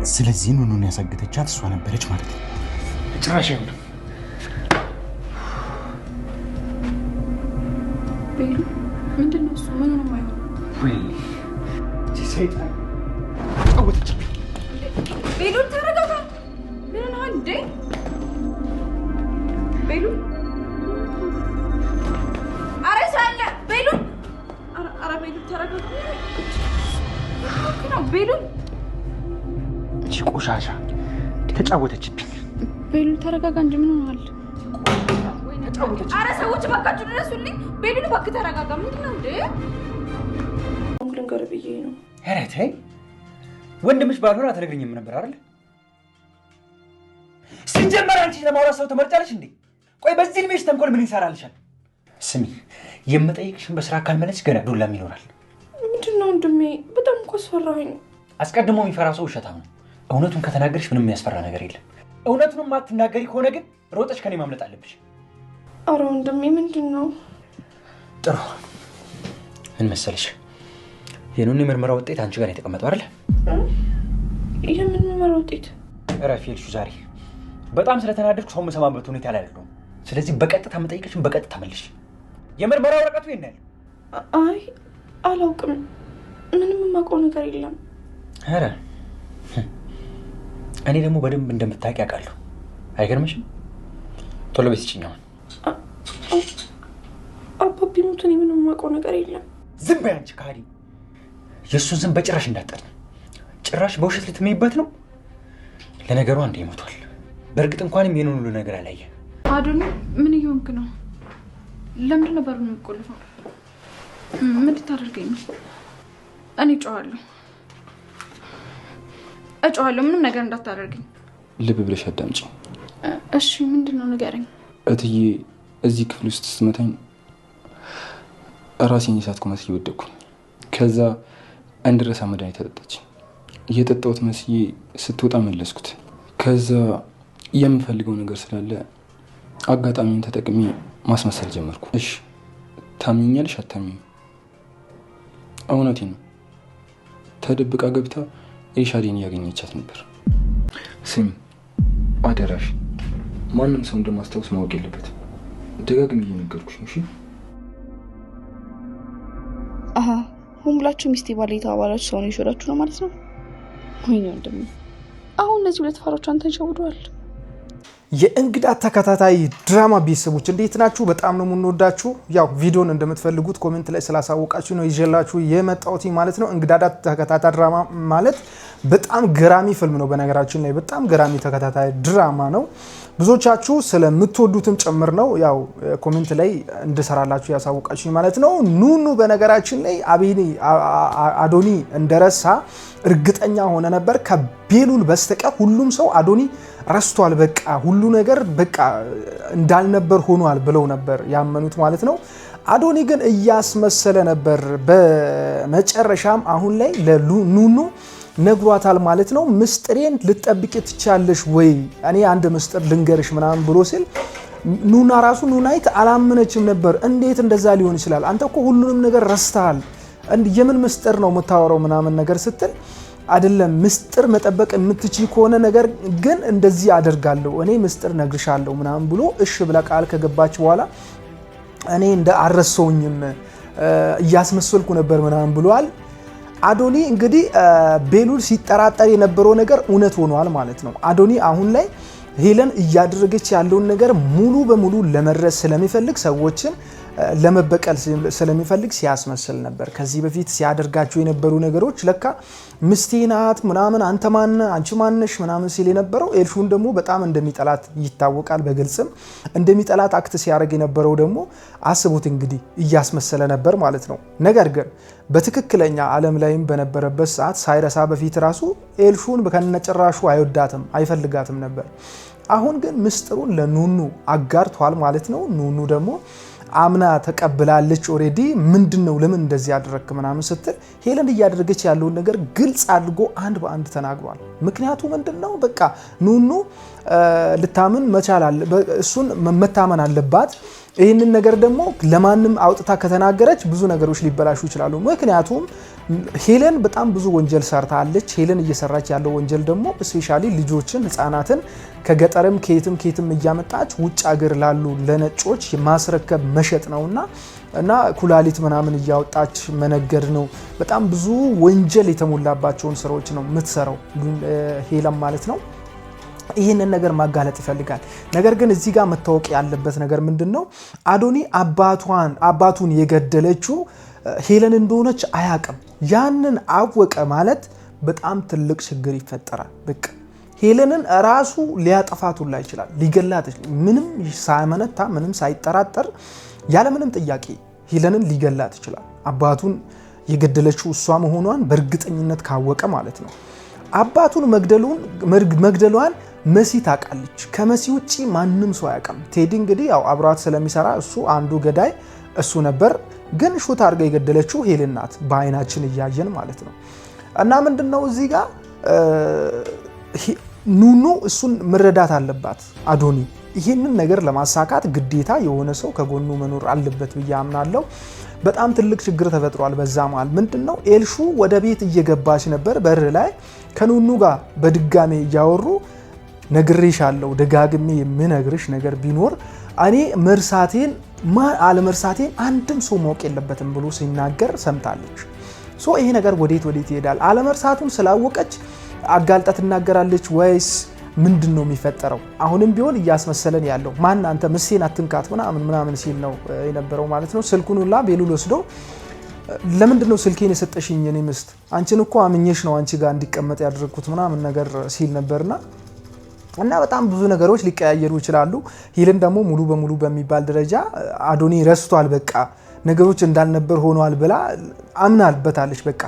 ስለዚህ ኑኑን ያሳገተቻት እሷ ነበረች ማለት ነው። ጭራሽ አይሆንም። ቤሉ ምንድነው እሱ? ምኑንም አይሆንም። ወይ ሰይጣን አወጣች። ቤሉ ተረጋጋ። ምን ነው እንዴ? ቤሉ አረሳለ ቤሉ አረ ቤሉ ተረጋጋ። ነው ቤሉ እቺ ቆሻሻ ተጫወተችብኝ። ቤሉ ተረጋጋ እንጂ ምን ሆነሃል? አረ ሰዎች ባካችሁ ድረሱልኝ። ቤሉ ባክ ተረጋጋ። ምንድነው እንዴ? ልንገር ብዬ ነው። ኧረ ተይ ወንድምሽ ባልሆነ አትነግሪኝም ነበር አይደል? ሲጀመር አንቺ ለማውራት ሰው ተመርጫለሽ እንዴ? ቆይ በዚህ ልሜሽ ተንኮል ምን ይሰራልሻል? ስሚ የምጠይቅሽን በስራ ካልመለስሽ ገና ዱላም ይኖራል። ምንድነው ወንድሜ? በጣም እኮ አስፈራኸኝ። አስቀድሞ የሚፈራ ሰው ውሸታም ነው። እውነቱን ከተናገርሽ ምንም የሚያስፈራ ነገር የለም። እውነቱን ማትናገሪ ከሆነ ግን ሮጠሽ ከኔ ማምለጥ አለብሽ። አረ ወንድሜ ምንድነው? ጥሩ ምን መሰለሽ የኑኒ ምርመራ ውጤት አንቺ ጋር የተቀመጠው አይደል? የምን ምርመራ ውጤት? ራፊልሹ ዛሬ በጣም ስለተናደድኩ ሰው መሰማበት ሁኔታ ላይ አይደለም። ስለዚህ በቀጥታ መጠይቅሽን በቀጥታ መልሽ። የምርመራ ወረቀቱ የት ነው ያለው? አይ አላውቅም። ምንም የማውቀው ነገር የለም። ኧረ እኔ ደግሞ በደንብ እንደምታውቂ አውቃለሁ። አይገርምሽም? ቶሎ ቤት ስጪኛውን። አባቢ ሞት እኔ ምንም የማውቀው ነገር የለም። ዝም በይ አንቺ ካዲ። የእሱን ዝም በጭራሽ እንዳትጠሪ። ጭራሽ በውሸት ልትመይበት ነው። ለነገሩ አንዴ ሞቷል። በእርግጥ እንኳንም የኑን ሁሉ ነገር አላየ። አዶኒ ምን እየሆንክ ነው? ለምንድን ነበር ነው የምትቆልፈው? ምን ልታደርገኝ ነው? እኔ እጮሃለሁ። ምንም ነገር እንዳታደርገኝ። ልብ ብለሽ አዳምጪ። እሺ ምንድነው ንገረኝ። እትዬ እዚህ ክፍል ውስጥ ስትመታኝ ራሴን የሳትኩ መስዬ ወደቅኩኝ። ከዛ እንድረሳ መድኃኒት ተጠጣች። እየጠጣሁት መስዬ ስትወጣ መለስኩት። ከዛ የምፈልገው ነገር ስላለ አጋጣሚውን ተጠቅሜ ማስመሰል ጀመርኩ። እሺ ታምኛለሽ አታምኚም? እውነቴን ነው። ተደብቃ ገብታ ኤልሻዴን እያገኘቻት ነበር። ስሚ አደራሽ፣ ማንም ሰው እንደማስታወስ ማወቅ የለበትም። ደጋግሜ እየነገርኩሽ ነው። እሺ አሃ ሁን ብላችሁ ሚስቴ ባለ የተባባላችሁ ሰው ነው ይሾዳችሁ ነው ማለት ነው? ወይኔ ወንድሜ፣ አሁን እነዚህ ሁለት ፋሮች አንተን ሸውደዋል። የእንግዳ ተከታታይ ድራማ ቤተሰቦች እንዴት ናችሁ? በጣም ነው የምንወዳችሁ። ያው ቪዲዮን እንደምትፈልጉት ኮሜንት ላይ ስላሳወቃችሁ ነው ይዤላችሁ የመጣሁት ማለት ነው። እንግዳ ተከታታይ ድራማ ማለት በጣም ገራሚ ፊልም ነው። በነገራችን ላይ በጣም ገራሚ ተከታታይ ድራማ ነው። ብዙዎቻችሁ ስለምትወዱትም ጭምር ነው ያው ኮሜንት ላይ እንድሰራላችሁ ያሳወቃችሁ ማለት ነው። ኑኑ በነገራችን ላይ አዶኒ እንደረሳ እርግጠኛ ሆነ ነበር። ከቤሉል በስተቀር ሁሉም ሰው አዶኒ ረስቷል፣ በቃ ሁሉ ነገር በቃ እንዳልነበር ሆኗል ብለው ነበር ያመኑት ማለት ነው። አዶኒ ግን እያስመሰለ ነበር። በመጨረሻም አሁን ላይ ለኑኑ ነግሯታል ማለት ነው። ምስጥሬን ልጠብቂ ትቻለሽ ወይ? እኔ አንድ ምስጥር ልንገርሽ ምናምን ብሎ ሲል ኑናይት አላመነችም ነበር። እንዴት እንደዛ ሊሆን ይችላል? አንተ እኮ ሁሉንም ነገር ረስተሃል። የምን ምስጥር ነው የምታወራው ምናምን ነገር ስትል አይደለም ምስጥር መጠበቅ የምትችይ ከሆነ ነገር ግን እንደዚህ አደርጋለሁ እኔ ምስጥር ነግርሻለሁ ምናምን ብሎ እሺ ብላ ቃል ከገባች በኋላ እኔ እንደ አረሰውኝም እያስመሰልኩ ነበር ምናምን ብሏል። አዶኒ እንግዲህ ቤሉል ሲጠራጠር የነበረው ነገር እውነት ሆኗል ማለት ነው። አዶኒ አሁን ላይ ሄለን እያደረገች ያለውን ነገር ሙሉ በሙሉ ለመድረስ ስለሚፈልግ ሰዎችን ለመበቀል ስለሚፈልግ ሲያስመስል ነበር። ከዚህ በፊት ሲያደርጋቸው የነበሩ ነገሮች ለካ ምስቴ ናት ምናምን አንተ ማን አንቺ ማንሽ ምናምን ሲል የነበረው ኤልሹን ደግሞ በጣም እንደሚጠላት ይታወቃል። በግልጽም እንደሚጠላት አክት ሲያደርግ የነበረው ደግሞ አስቡት እንግዲህ እያስመሰለ ነበር ማለት ነው። ነገር ግን በትክክለኛ ዓለም ላይም በነበረበት ሰዓት ሳይረሳ በፊት ራሱ ኤልሹን ከነጭራሹ አይወዳትም አይፈልጋትም ነበር። አሁን ግን ምስጥሩን ለኑኑ አጋርቷል ማለት ነው። ኑኑ ደግሞ አምና ተቀብላለች ኦሬዲ። ምንድነው ለምን እንደዚህ ያደረክ ምናምን ስትል ሄለን እያደረገች ያለውን ነገር ግልጽ አድርጎ አንድ በአንድ ተናግሯል። ምክንያቱ ምንድነው? በቃ ኑኑ ልታምን መቻል አለ እሱን መታመን አለባት። ይህንን ነገር ደግሞ ለማንም አውጥታ ከተናገረች ብዙ ነገሮች ሊበላሹ ይችላሉ። ምክንያቱም ሄለን በጣም ብዙ ወንጀል ሰርታለች። ሄለን እየሰራች ያለው ወንጀል ደግሞ ስፔሻሊ ልጆችን ህፃናትን ከገጠርም ከየትም እያመጣች ውጭ ሀገር ላሉ ለነጮች ማስረከብ መሸጥ ነውና እና ኩላሊት ምናምን እያወጣች መነገድ ነው። በጣም ብዙ ወንጀል የተሞላባቸውን ስራዎች ነው የምትሰራው ሄለን ማለት ነው። ይህንን ነገር ማጋለጥ ይፈልጋል። ነገር ግን እዚህ ጋር መታወቅ ያለበት ነገር ምንድነው? አዶኒ አባቱን የገደለችው ሄለን እንደሆነች አያውቅም። ያንን አወቀ ማለት በጣም ትልቅ ችግር ይፈጠራል። በቃ ሄለንን ራሱ ሊያጠፋቱላ ይችላል፣ ሊገላት ምንም ሳያመነታ ምንም ሳይጠራጠር ያለምንም ጥያቄ ሄለንን ሊገላት ይችላል። አባቱን የገደለችው እሷ መሆኗን በእርግጠኝነት ካወቀ ማለት ነው። አባቱን መግደሏን መሲ ታውቃለች። ከመሲ ውጪ ማንም ሰው አያውቅም። ቴዲ እንግዲህ ያው አብሯት ስለሚሰራ እሱ አንዱ ገዳይ እሱ ነበር፣ ግን ሹት አድርጋ የገደለችው ሄለን ናት፣ በአይናችን እያየን ማለት ነው። እና ምንድነው እዚህ ጋር ኑኑ እሱን መረዳት አለባት አዶኒ። ይህንን ነገር ለማሳካት ግዴታ የሆነ ሰው ከጎኑ መኖር አለበት ብዬ አምናለሁ። በጣም ትልቅ ችግር ተፈጥሯል። በዛ መሃል ምንድነው ኤልሹ ወደ ቤት እየገባች ነበር። በር ላይ ከኑኑ ጋር በድጋሜ እያወሩ ነግሬሻለሁ፣ ደጋግሜ የምነግርሽ ነገር ቢኖር እኔ አለመርሳቴን አንድም ሰው ማወቅ የለበትም ብሎ ሲናገር ሰምታለች። ይሄ ነገር ወዴት ይሄዳል? አለመርሳቱን ስላወቀች አጋልጣ ትናገራለች ወይስ ምንድን ነው የሚፈጠረው? አሁንም ቢሆን እያስመሰለን ያለው ማን አንተ ምሴን አትንካት ምናምን ሲል ነው የነበረው ማለት ነው። ስልኩን ሁላ ቤሉል ወስዶ ለምንድን ነው ስልኬን የሰጠሽኝ? እኔ ምስት አንቺን እኮ አምኜሽ ነው አንቺ ጋር እንዲቀመጥ ያደረኩት ምናምን ነገር ሲል ነበርና እና በጣም ብዙ ነገሮች ሊቀያየሩ ይችላሉ። ሄለን ደግሞ ሙሉ በሙሉ በሚባል ደረጃ አዶኒ ረስቷል፣ በቃ ነገሮች እንዳልነበር ሆኗል ብላ አምናልበታለች። በቃ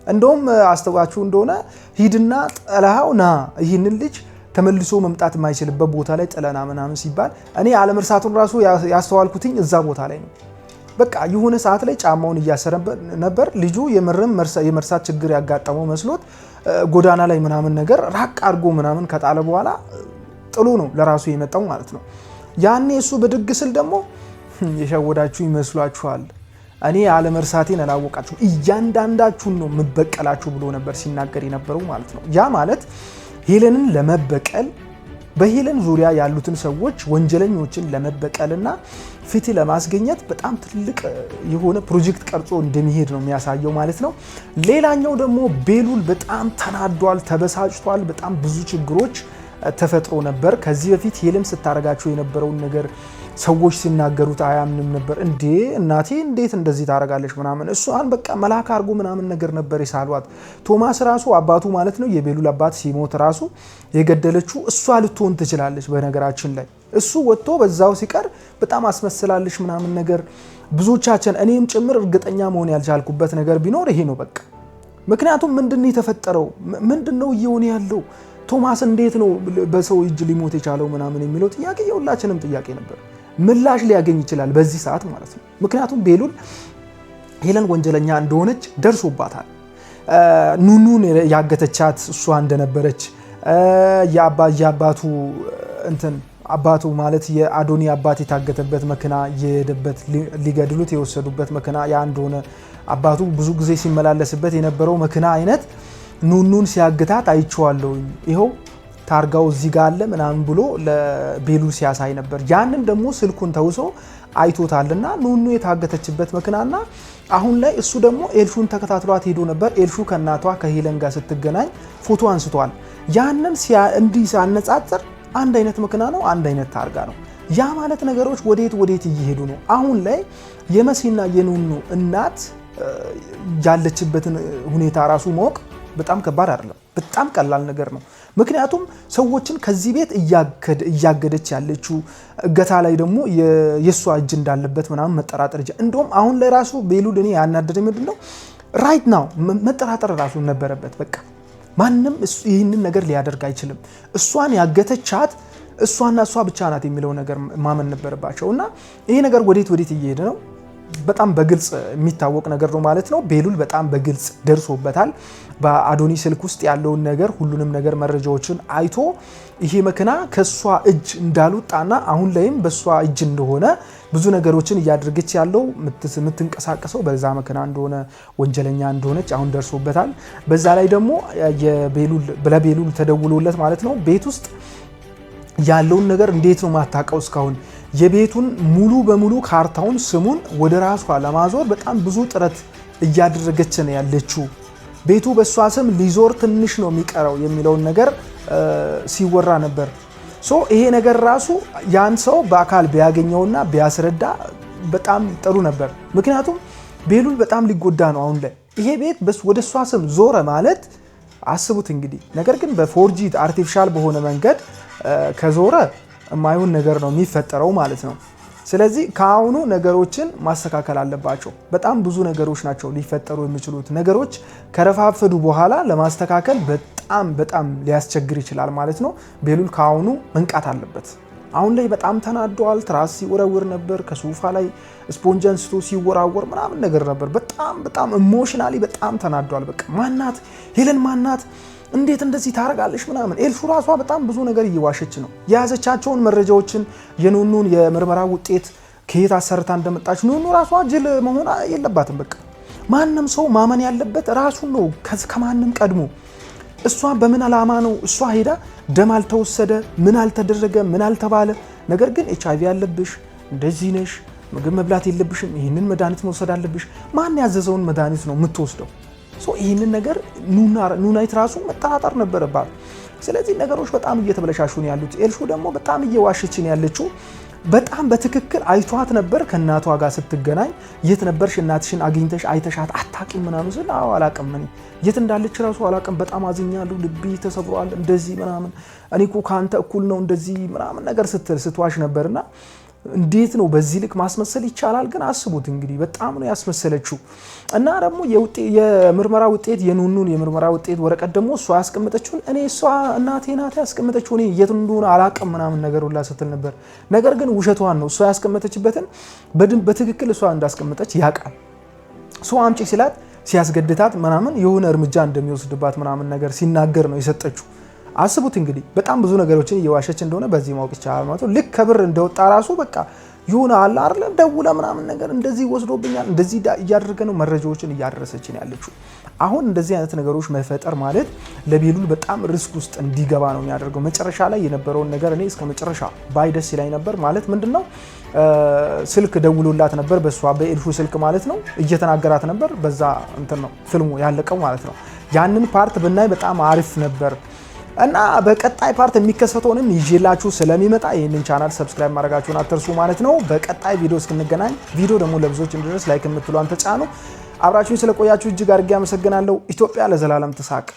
እንደውም አስተዋችሁ እንደሆነ ሂድና ጠላሃው ና ይህንን ልጅ ተመልሶ መምጣት የማይችልበት ቦታ ላይ ጥለና ምናምን ሲባል እኔ አለመርሳቱን ራሱ ያስተዋልኩትኝ እዛ ቦታ ላይ ነው። በቃ የሆነ ሰዓት ላይ ጫማውን እያሰረ ነበር። ልጁ የመርሳት ችግር ያጋጠመው መስሎት ጎዳና ላይ ምናምን ነገር ራቅ አድርጎ ምናምን ከጣለ በኋላ ጥሎ ነው ለራሱ የመጣው ማለት ነው። ያኔ እሱ በድግ ስል ደግሞ የሸወዳችሁ ይመስሏችኋል፣ እኔ አለመርሳቴን አላወቃችሁ፣ እያንዳንዳችሁን ነው የምበቀላችሁ ብሎ ነበር ሲናገር የነበረው ማለት ነው። ያ ማለት ሄለንን ለመበቀል በሄለን ዙሪያ ያሉትን ሰዎች ወንጀለኞችን ለመበቀልና ፍትህ ለማስገኘት በጣም ትልቅ የሆነ ፕሮጀክት ቀርጾ እንደሚሄድ ነው የሚያሳየው ማለት ነው። ሌላኛው ደግሞ ቤሉል በጣም ተናዷል፣ ተበሳጭቷል። በጣም ብዙ ችግሮች ተፈጥሮ ነበር። ከዚህ በፊት ሄለን ስታረጋቸው የነበረውን ነገር ሰዎች ሲናገሩት አያምንም ነበር። እንዴ እናቴ እንዴት እንደዚህ ታረጋለች ምናምን እሷን በቃ መላክ አርጎ ምናምን ነገር ነበር የሳሏት። ቶማስ ራሱ አባቱ ማለት ነው የቤሉል አባት ሲሞት ራሱ የገደለችው እሷ ልትሆን ትችላለች። በነገራችን ላይ እሱ ወጥቶ በዛው ሲቀር በጣም አስመስላለች ምናምን ነገር ብዙዎቻችን እኔም ጭምር እርግጠኛ መሆን ያልቻልኩበት ነገር ቢኖር ይሄ ነው በቃ። ምክንያቱም ምንድነው የተፈጠረው? ምንድነው እየሆነ ያለው? ቶማስ እንዴት ነው በሰው እጅ ሊሞት የቻለው ምናምን የሚለው ጥያቄ የሁላችንም ጥያቄ ነበር። ምላሽ ሊያገኝ ይችላል በዚህ ሰዓት ማለት ነው። ምክንያቱም ቤሉል ሄለን ወንጀለኛ እንደሆነች ደርሶባታል። ኑኑን ያገተቻት እሷ እንደነበረች የአባቱ አባቱ ማለት የአዶኒ አባት የታገተበት መኪና የሄደበት ሊገድሉት የወሰዱበት መኪና ያ እንደሆነ አባቱ ብዙ ጊዜ ሲመላለስበት የነበረው መኪና አይነት ኑኑን ሲያግታት አይቼዋለሁ፣ ይኸው ታርጋው እዚህ ጋር አለ ምናምን ብሎ ለቤሉል ሲያሳይ ነበር። ያንን ደግሞ ስልኩን ተውሶ አይቶታልና ኑኑ የታገተችበት መኪናና አሁን ላይ እሱ ደግሞ ኤልሹን ተከታትሏት ሄዶ ነበር። ኤልሹ ከእናቷ ከሄለን ጋር ስትገናኝ ፎቶ አንስቷል። ያንን እንዲህ ሲያነጻጽር አንድ አይነት መኪና ነው፣ አንድ አይነት ታርጋ ነው። ያ ማለት ነገሮች ወዴት እየሄዱ ነው? አሁን ላይ የመሲና የኑኑ እናት ያለችበትን ሁኔታ ራሱ ማወቅ በጣም ከባድ አይደለም፣ በጣም ቀላል ነገር ነው። ምክንያቱም ሰዎችን ከዚህ ቤት እያገደች ያለችው እገታ ላይ ደግሞ የሷ እጅ እንዳለበት ምናምን መጠራጠር እንደውም አሁን ላይ ራሱ ቤሉል እኔ ያናደደ ምንድነው ራይት ናው መጠራጠር ራሱ ነበረበት። በቃ ማንም ይህንን ነገር ሊያደርግ አይችልም። እሷን ያገተቻት እሷና እሷ ብቻ ናት የሚለው ነገር ማመን ነበረባቸው። እና ይሄ ነገር ወዴት እየሄደ ነው? በጣም በግልጽ የሚታወቅ ነገር ነው ማለት ነው። ቤሉል በጣም በግልጽ ደርሶበታል። በአዶኒ ስልክ ውስጥ ያለውን ነገር ሁሉንም ነገር መረጃዎችን አይቶ ይሄ መኪና ከሷ እጅ እንዳልወጣና አሁን ላይም በሷ እጅ እንደሆነ ብዙ ነገሮችን እያደረገች ያለው የምትንቀሳቀሰው በዛ መከና እንደሆነ ወንጀለኛ እንደሆነች አሁን ደርሶበታል። በዛ ላይ ደግሞ ለቤሉል ተደውሎለት ማለት ነው ቤት ውስጥ ያለውን ነገር እንዴት ነው ማታቀው እስካሁን የቤቱን ሙሉ በሙሉ ካርታውን ስሙን ወደ ራሷ ለማዞር በጣም ብዙ ጥረት እያደረገች ነው ያለችው። ቤቱ በሷ ስም ሊዞር ትንሽ ነው የሚቀረው የሚለውን ነገር ሲወራ ነበር። ይሄ ነገር ራሱ ያን ሰው በአካል ቢያገኘውና ቢያስረዳ በጣም ጥሩ ነበር። ምክንያቱም ቤሉል በጣም ሊጎዳ ነው አሁን ላይ። ይሄ ቤት ወደ እሷ ስም ዞረ ማለት አስቡት እንግዲህ። ነገር ግን በፎርጂት አርቲፊሻል በሆነ መንገድ ከዞረ የማይሆን ነገር ነው የሚፈጠረው ማለት ነው። ስለዚህ ከአሁኑ ነገሮችን ማስተካከል አለባቸው። በጣም ብዙ ነገሮች ናቸው ሊፈጠሩ የሚችሉት። ነገሮች ከረፋፈዱ በኋላ ለማስተካከል በጣም ሊያስቸግር ይችላል ማለት ነው። ቤሉል ከአሁኑ መንቃት አለበት። አሁን ላይ በጣም ተናዷል። ትራስ ሲወረውር ነበር፣ ከሶፋ ላይ ስፖንጅ አንስቶ ሲወራወር ምናምን ነገር ነበር። በጣም ኢሞሽናሊ በጣም ተናዷል። በቃ ማናት ሄለን ማናት እንዴት እንደዚህ ታረጋለሽ ምናምን። ኤልሹ ራሷ በጣም ብዙ ነገር እየዋሸች ነው። የያዘቻቸውን መረጃዎችን የኑኑን የምርመራ ውጤት ከየት አሰርታ እንደመጣች ኑኑ ራሷ ጅል መሆን የለባትም። በቃ ማንም ሰው ማመን ያለበት ራሱን ነው ከማንም ቀድሞ። እሷ በምን ዓላማ ነው እሷ ሄዳ ደም አልተወሰደ ምን አልተደረገ ምን አልተባለ፣ ነገር ግን HIV ያለብሽ እንደዚህ ነሽ፣ ምግብ መብላት የለብሽም፣ ይህንን መድኃኒት መውሰድ አለብሽ። ማን ያዘዘውን መድኃኒት ነው የምትወስደው? ይህንን ነገር ኑናይት ራሱ መጠራጠር ነበረባት። ስለዚህ ነገሮች በጣም እየተበለሻሹ ነው ያሉት። ኤልሹ ደግሞ በጣም እየዋሸች ነው ያለችው። በጣም በትክክል አይቷት ነበር ከእናቷ ጋር ስትገናኝ። የት ነበርሽ እናትሽን አግኝተሽ አይተሻት አታውቂም ምናምን ስል አዎ አላውቅም፣ የት እንዳለች ራሱ አላውቅም፣ በጣም አዝኛለሁ፣ ልቤ ተሰብሯል፣ እንደዚህ ምናምን፣ እኔ እኮ ከአንተ እኩል ነው እንደዚህ ምናምን ነገር ስትዋሽ ነበርና እንዴት ነው በዚህ ልክ ማስመሰል ይቻላል? ግን አስቡት እንግዲህ በጣም ነው ያስመሰለችው። እና ደግሞ የምርመራ ውጤት የኑኑን የምርመራ ውጤት ወረቀት ደግሞ እሷ ያስቀመጠችውን እሷ እናቴ ናት ያስቀመጠችው እኔ የት እንደሆነ አላውቅም ምናምን ነገር ሁላ ስትል ነበር። ነገር ግን ውሸቷን ነው። እሷ ያስቀመጠችበትን በትክክል እሷ እንዳስቀመጠች ያውቃል። ሰው አምጪ ሲላት ሲያስገድታት ምናምን የሆነ እርምጃ እንደሚወስድባት ምናምን ነገር ሲናገር ነው የሰጠችው። አስቡት እንግዲህ በጣም ብዙ ነገሮችን እየዋሸች እንደሆነ በዚህ ማወቅ ይቻላል ማለት ነው። ልክ ከብር እንደወጣ ራሱ በቃ ይሁን አለ አይደል ደውላ ምናምን ነገር እንደዚህ ወስዶብኛል እንደዚህ እያደረገ ነው መረጃዎችን እያደረሰችን ያለችው። አሁን እንደዚህ አይነት ነገሮች መፈጠር ማለት ለቤሉል በጣም ሪስክ ውስጥ እንዲገባ ነው የሚያደርገው። መጨረሻ ላይ የነበረውን ነገር እኔ እስከ መጨረሻ ባይ ደስ ይላል ነበር ማለት ምንድነው ስልክ ደውሎላት ነበር በኤልሹ ስልክ ማለት ነው። እየተናገራት ነበር። በዛ እንትን ነው ፊልሙ ያለቀው ማለት ነው። ያንን ፓርት ብናይ በጣም አሪፍ ነበር። እና በቀጣይ ፓርት የሚከሰተውንም ይዤላችሁ ስለሚመጣ ይህንን ቻናል ሰብስክራይብ ማድረጋችሁን አትርሱ ማለት ነው። በቀጣይ ቪዲዮ እስክንገናኝ ቪዲዮ ደግሞ ለብዙዎች እንዲደርስ ላይክ የምትሏን ተጫኑ። አብራችሁን ስለቆያችሁ እጅግ አድርጌ አመሰግናለሁ። ኢትዮጵያ ለዘላለም ትሳቅ።